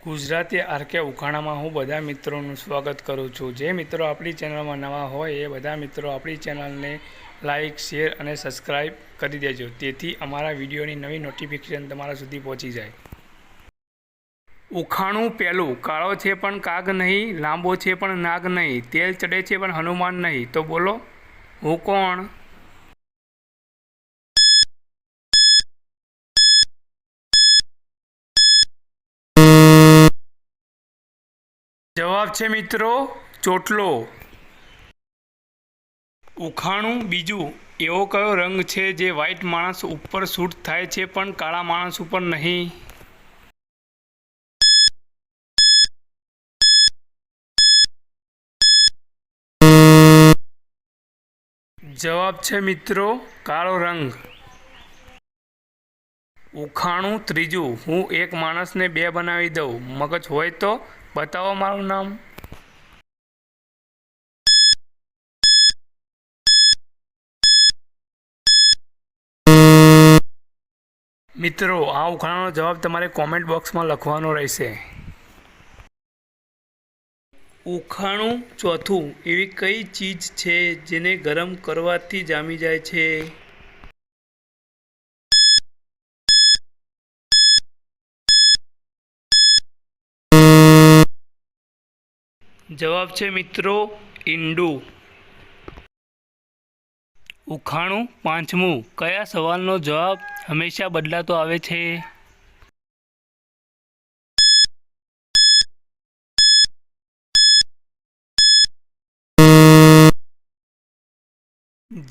Gujarati RK ઉખાણામાં હું બધા મિત્રોનું સ્વાગત કરું છું। જે મિત્રો આપણી ચેનલમાં નવા હોય એ બધા મિત્રો આપણી ચેનલને લાઇક, શેર અને સબસ્ક્રાઈબ કરી દેજો, તેથી અમારા વિડીયોની નવી નોટિફિકેશન તમારા સુધી પહોંચી જાય। ઉખાણું પહેલું, કાળો છે પણ કાગ નહીં, લાંબો છે પણ નાગ નહીં, તેલ ચડે છે પણ હનુમાન નહીં, તો બોલો હું કોણ? જવાબ છે મિત્રો ચોટલો। ઉખાણું બીજું, એવો કયો રંગ છે જે વ્હાઈટ માણસ ઉપર સૂટ થાય છે પણ કાળા માણસ ઉપર નહીં? જવાબ છે મિત્રો કાળો રંગ। ઉખાણું ત્રીજું, હું એક માણસને બે બનાવી દઉં, મગજ હોય તો બતાવો મારું નામ। મિત્રો, આ ઉખાણાનો જવાબ તમારે કોમેન્ટ બોક્સમાં લખવાનો રહેશે। ઉખાણું ચોથું, એવી કઈ ચીજ છે જેને ગરમ કરવાથી જામી જાય છે? જવાબ છે મિત્રો ઈંડું। ઉખાણું પાંચમું, કયા સવાલનો જવાબ હંમેશા બદલાતો આવે છે?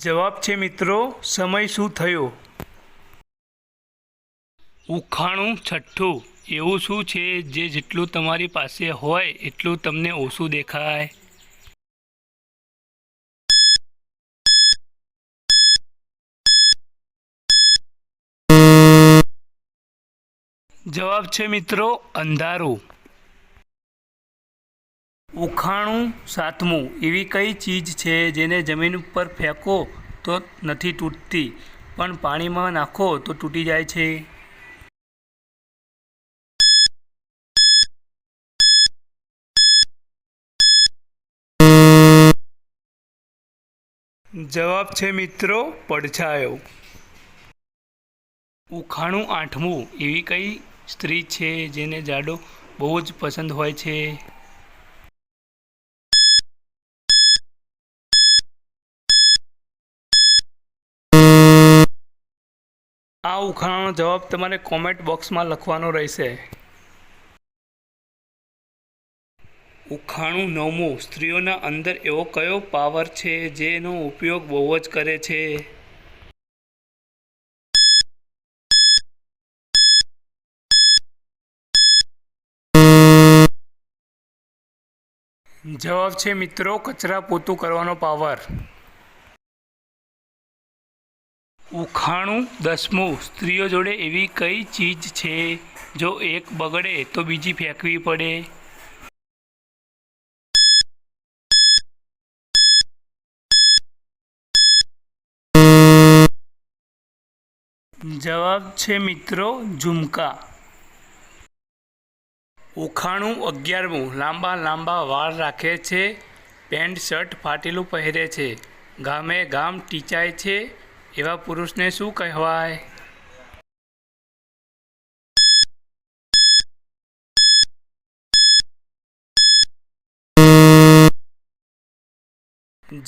જવાબ છે મિત્રો સમય શું થયો। ઉખાણું છઠ્ઠું, એવું શું છે જે જેટલું તમારી પાસે હોય એટલું તમને ઓછું દેખાય? જવાબ છે મિત્રો અંધારું। ઉખાણું સાતમું, એવી કઈ ચીજ છે જેને જમીન ઉપર ફેંકો તો નથી તૂટતી પણ પાણીમાં નાખો તો તૂટી જાય છે? જવાબ છે મિત્રો પડછાયો। ઉખાણું આઠમું, એવી કઈ સ્ત્રી છે જેને જાડો બહુ જ પસંદ હોય છે? આ ઉખાણાનો જવાબ તમારે કોમેન્ટ બોક્સમાં લખવાનો રહેશે। ઉખાણું નવમું, સ્ત્રીઓના અંદર એવો કયો પાવર છે જેનો ઉપયોગ બહુ જ કરે છે? જવાબ છે મિત્રો કચરા પોતું કરવાનો પાવર। ઉખાણું દસમું, સ્ત્રીઓ જોડે એવી કઈ ચીજ છે જો એક બગડે તો બીજી ફેંકવી પડે? જવાબ છે મિત્રો ઝુમકા। ઉખાણું 11મું, લાંબા લાંબા વાળ રાખે છે, પેન્ટ શર્ટ ફાટેલું પહેરે છે, ગામે ગામ ટીચાય છે, એવા પુરુષને શું કહેવાય?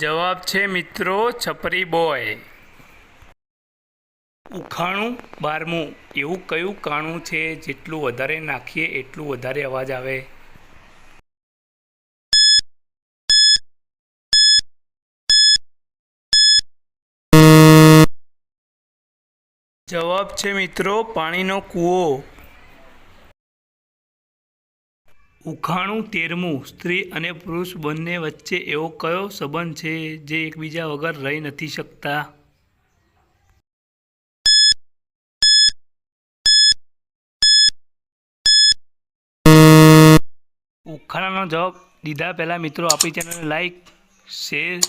જવાબ છે મિત્રો છપરી બોય। ઉખાણું 12મું, એવું કયું કાણું છે જેટલું વધારે નાખીએ એટલું વધારે અવાજ આવે? જવાબ છે મિત્રો પાણીનો કૂવો। ઉખાણું 13મું, સ્ત્રી અને પુરુષ બંને વચ્ચે એવો કયો સંબંધ છે જે એકબીજા વગર રહી નથી શકતા? ઉખાણાનો જવાબ દીધા પહેલાં મિત્રો આપણી ચેનલને લાઇક, શેર,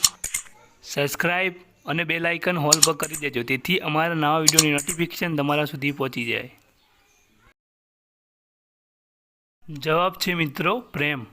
સબસ્ક્રાઈબ અને બેલ આઇકન હોલ પર કરી દેજો, તેથી અમારા નવા વિડીયોની નોટિફિકેશન તમારા સુધી પહોંચી જાય। જવાબ છે મિત્રો પ્રેમ.